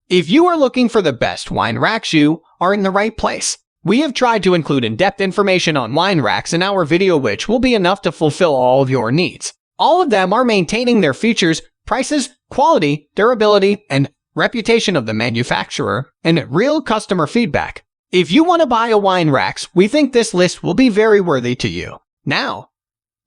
If you are looking for the best wine racks, you are in the right place. We have tried to include in-depth information on wine racks in our video, which will be enough to fulfill all of your needs. All of them are maintaining their features, prices, quality, durability, and reputation of the manufacturer, and real customer feedback. If you want to buy a wine racks, we think this list will be very worthy to you. Now,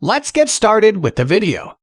let's get started with the video.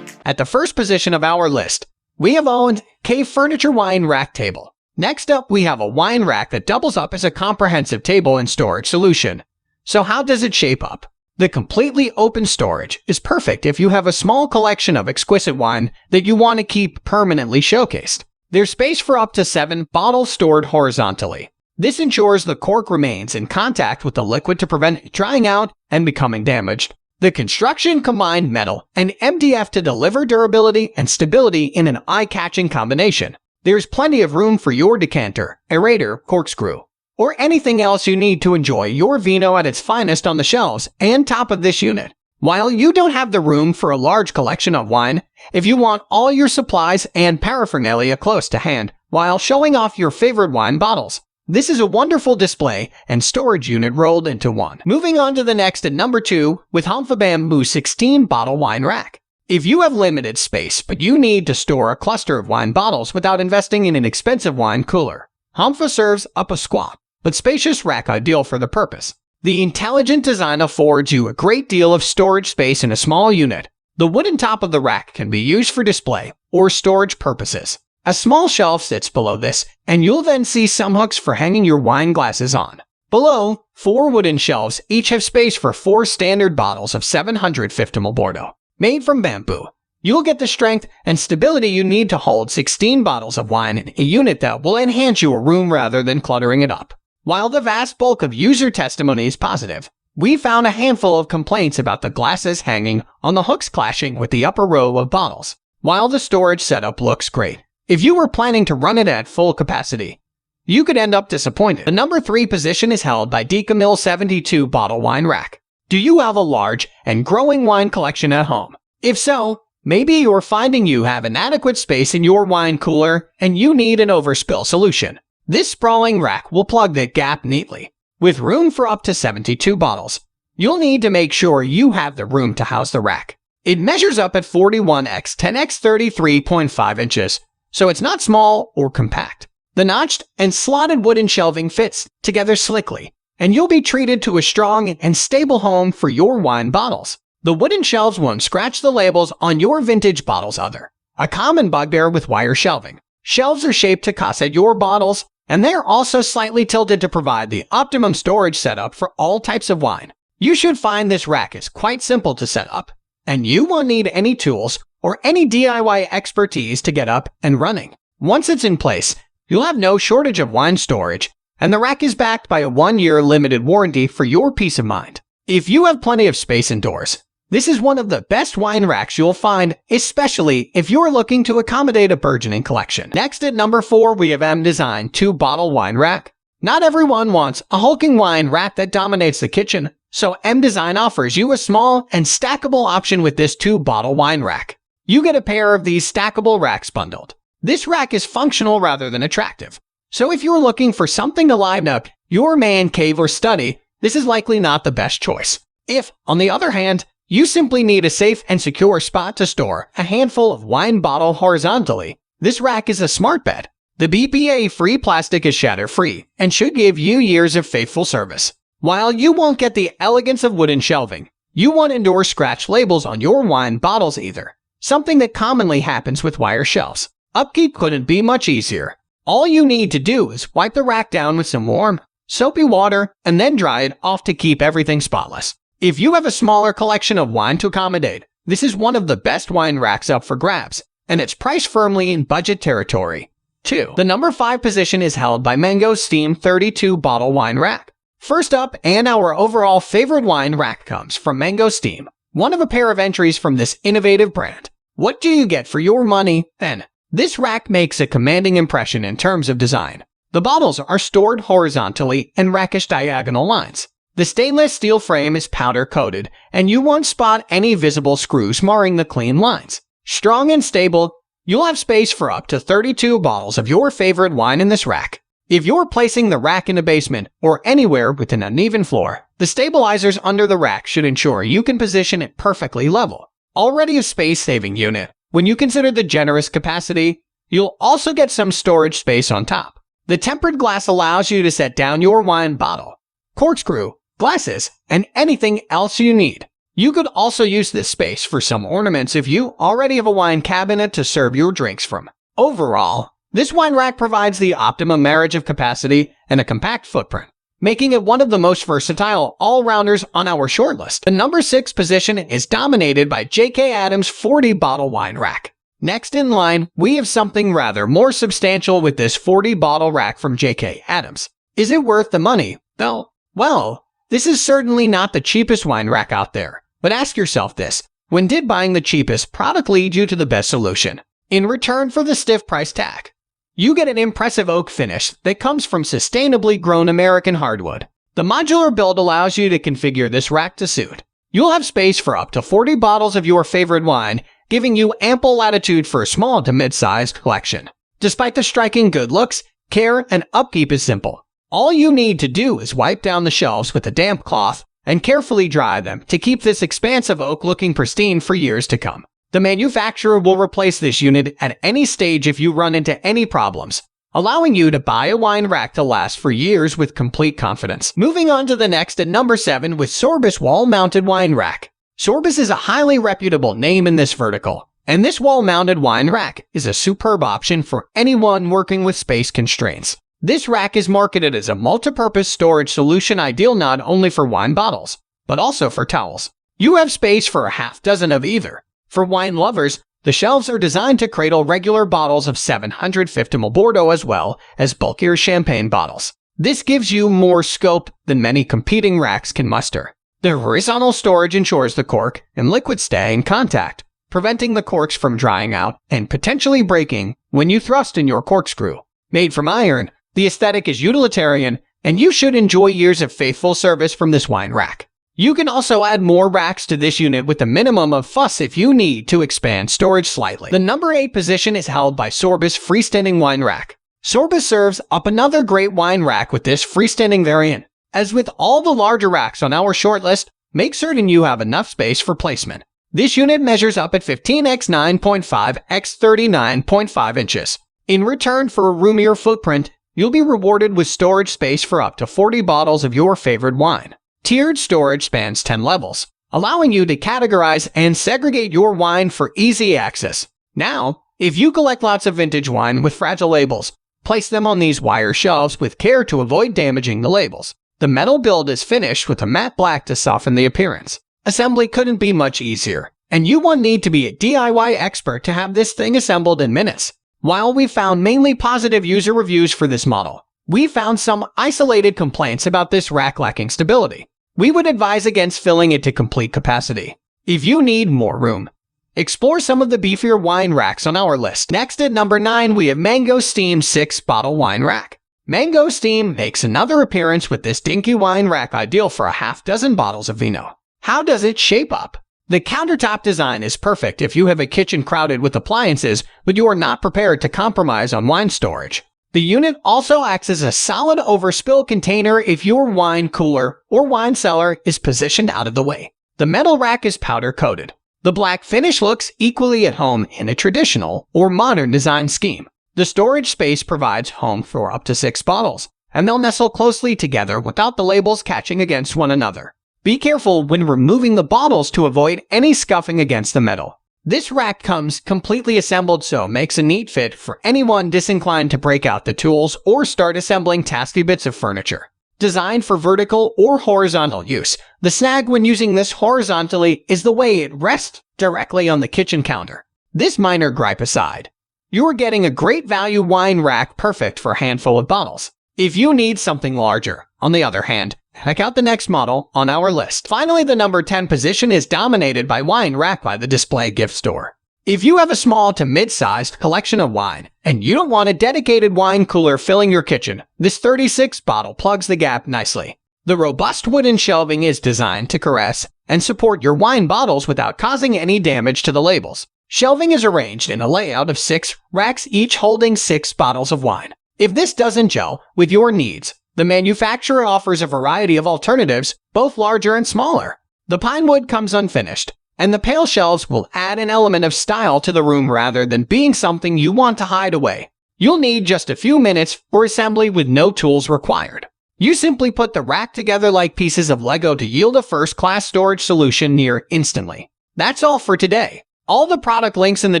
At the first position of our list, we have owned Cave Furniture Wine Rack Table. Next up, we have a wine rack that doubles up as a comprehensive table and storage solution. So how does it shape up? The completely open storage is perfect if you have a small collection of exquisite wine that you want to keep permanently showcased. There's space for up to 7 bottles stored horizontally. This ensures the cork remains in contact with the liquid to prevent it drying out and becoming damaged. The construction combined metal and MDF to deliver durability and stability in an eye-catching combination. There's plenty of room for your decanter, aerator, corkscrew, or anything else you need to enjoy your vino at its finest on the shelves and top of this unit. While you don't have the room for a large collection of wine, if you want all your supplies and paraphernalia close to hand while showing off your favorite wine bottles, this is a wonderful display and storage unit rolled into one. Moving on to the next at number 2 with Homfa Bamboo 16-bottle wine rack. If you have limited space but you need to store a cluster of wine bottles without investing in an expensive wine cooler, Homfa serves up a squat but spacious rack ideal for the purpose. The intelligent design affords you a great deal of storage space in a small unit. The wooden top of the rack can be used for display or storage purposes. A small shelf sits below this, and you'll then see some hooks for hanging your wine glasses on. Below, 4 wooden shelves each have space for 4 standard bottles of 750 ml Bordeaux. Made from bamboo, you'll get the strength and stability you need to hold 16 bottles of wine in a unit that will enhance your room rather than cluttering it up. While the vast bulk of user testimony is positive, we found a handful of complaints about the glasses hanging on the hooks clashing with the upper row of bottles. While the storage setup looks great, if you were planning to run it at full capacity, you could end up disappointed. The number 3 position is held by DECOMIL 72-bottle wine rack. Do you have a large and growing wine collection at home? If so, maybe you're finding you have inadequate space in your wine cooler and you need an overspill solution. This sprawling rack will plug that gap neatly. With room for up to 72 bottles, you'll need to make sure you have the room to house the rack. It measures up at 41 x 10 x 33.5 inches, so it's not small or compact. The notched and slotted wooden shelving fits together slickly, and you'll be treated to a strong and stable home for your wine bottles. The wooden shelves won't scratch the labels on your vintage bottles either, a common bugbear with wire shelving. Shelves are shaped to cassette your bottles, and they're also slightly tilted to provide the optimum storage setup for all types of wine. You should find this rack is quite simple to set up, and you won't need any tools or any DIY expertise to get up and running. Once it's in place, you'll have no shortage of wine storage, and the rack is backed by a 1-year limited warranty for your peace of mind. If you have plenty of space indoors, this is one of the best wine racks you'll find, especially if you're looking to accommodate a burgeoning collection. Next at number 4, we have mDesign 2-bottle wine rack. Not everyone wants a hulking wine rack that dominates the kitchen, so mDesign offers you a small and stackable option with this 2-bottle wine rack. You get a pair of these stackable racks bundled. This rack is functional rather than attractive, so if you're looking for something to liven up your man cave or study, this is likely not the best choice. If, on the other hand, you simply need a safe and secure spot to store a handful of wine bottle horizontally, this rack is a smart bet. The BPA-free plastic is shatter-free and should give you years of faithful service. While you won't get the elegance of wooden shelving, you won't endure scratch labels on your wine bottles either, something that commonly happens with wire shelves. Upkeep couldn't be much easier. All you need to do is wipe the rack down with some warm, soapy water and then dry it off to keep everything spotless. If you have a smaller collection of wine to accommodate, this is one of the best wine racks up for grabs, and it's priced firmly in budget territory. 2. The number 5 position is held by Mango Steam 32-bottle wine rack. First up, and our overall favorite wine rack comes from Mango Steam, one of a pair of entries from this innovative brand. What do you get for your money, then? This rack makes a commanding impression in terms of design. The bottles are stored horizontally in rackish diagonal lines. The stainless steel frame is powder-coated, and you won't spot any visible screws marring the clean lines. Strong and stable, you'll have space for up to 32 bottles of your favorite wine in this rack. If you're placing the rack in a basement or anywhere with an uneven floor, the stabilizers under the rack should ensure you can position it perfectly level. Already a space-saving unit, when you consider the generous capacity, you'll also get some storage space on top. The tempered glass allows you to set down your wine bottle, corkscrew, glasses, and anything else you need. You could also use this space for some ornaments if you already have a wine cabinet to serve your drinks from. Overall, this wine rack provides the optimum marriage of capacity and a compact footprint, making it one of the most versatile all-rounders on our shortlist. The number 6 position is dominated by J.K. Adams' 40-bottle wine rack. Next in line, we have something rather more substantial with this 40-bottle rack from J.K. Adams. Is it worth the money, though? Well, this is certainly not the cheapest wine rack out there. But ask yourself this, when did buying the cheapest product lead you to the best solution? In return for the stiff price tag, you get an impressive oak finish that comes from sustainably grown American hardwood. The modular build allows you to configure this rack to suit. You'll have space for up to 40 bottles of your favorite wine, giving you ample latitude for a small to mid-sized collection. Despite the striking good looks, care and upkeep is simple. All you need to do is wipe down the shelves with a damp cloth and carefully dry them to keep this expansive oak looking pristine for years to come. The manufacturer will replace this unit at any stage if you run into any problems, allowing you to buy a wine rack to last for years with complete confidence. Moving on to the next at number 7 with Sorbus wall-mounted wine rack. Sorbus is a highly reputable name in this vertical, and this wall-mounted wine rack is a superb option for anyone working with space constraints. This rack is marketed as a multi-purpose storage solution ideal not only for wine bottles, but also for towels. You have space for a half dozen of either. For wine lovers, the shelves are designed to cradle regular bottles of 750ml Bordeaux as well as bulkier champagne bottles. This gives you more scope than many competing racks can muster. The horizontal storage ensures the cork and liquid stay in contact, preventing the corks from drying out and potentially breaking when you thrust in your corkscrew. Made from iron, the aesthetic is utilitarian, and you should enjoy years of faithful service from this wine rack. You can also add more racks to this unit with a minimum of fuss if you need to expand storage slightly. The number 8 position is held by Sorbus freestanding wine rack. Sorbus serves up another great wine rack with this freestanding variant. As with all the larger racks on our shortlist, make certain you have enough space for placement. This unit measures up at 15 x 9.5 x 39.5 inches. In return for a roomier footprint, you'll be rewarded with storage space for up to 40 bottles of your favorite wine. Tiered storage spans 10 levels, allowing you to categorize and segregate your wine for easy access. Now, if you collect lots of vintage wine with fragile labels, place them on these wire shelves with care to avoid damaging the labels. The metal build is finished with a matte black to soften the appearance. Assembly couldn't be much easier, and you won't need to be a DIY expert to have this thing assembled in minutes. While we found mainly positive user reviews for this model, we found some isolated complaints about this rack lacking stability. We would advise against filling it to complete capacity. If you need more room, explore some of the beefier wine racks on our list. Next at number 9 we have Mango Steam 6-bottle wine rack. Mango Steam makes another appearance with this dinky wine rack ideal for a half dozen bottles of vino. How does it shape up? The countertop design is perfect if you have a kitchen crowded with appliances, but you are not prepared to compromise on wine storage. The unit also acts as a solid overspill container if your wine cooler or wine cellar is positioned out of the way. The metal rack is powder coated. The black finish looks equally at home in a traditional or modern design scheme. The storage space provides home for up to 6 bottles, and they'll nestle closely together without the labels catching against one another. Be careful when removing the bottles to avoid any scuffing against the metal. This rack comes completely assembled, so makes a neat fit for anyone disinclined to break out the tools or start assembling tasky bits of furniture. Designed for vertical or horizontal use, the snag when using this horizontally is the way it rests directly on the kitchen counter. This minor gripe aside, you're getting a great value wine rack perfect for a handful of bottles. If you need something larger, on the other hand, check out the next model on our list. Finally, the number 10 position is dominated by wine rack by the DisplayGifts store. If you have a small to mid-sized collection of wine, and you don't want a dedicated wine cooler filling your kitchen, this 36 bottle plugs the gap nicely. The robust wooden shelving is designed to caress and support your wine bottles without causing any damage to the labels. Shelving is arranged in a layout of 6 racks, each holding 6 bottles of wine. If this doesn't gel with your needs, the manufacturer offers a variety of alternatives, both larger and smaller. The pine wood comes unfinished, and the pale shelves will add an element of style to the room rather than being something you want to hide away. You'll need just a few minutes for assembly with no tools required. You simply put the rack together like pieces of Lego to yield a first-class storage solution near instantly. That's all for today. All the product links in the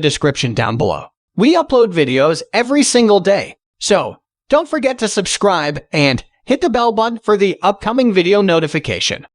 description down below. We upload videos every single day, so don't forget to subscribe and hit the bell button for the upcoming video notification.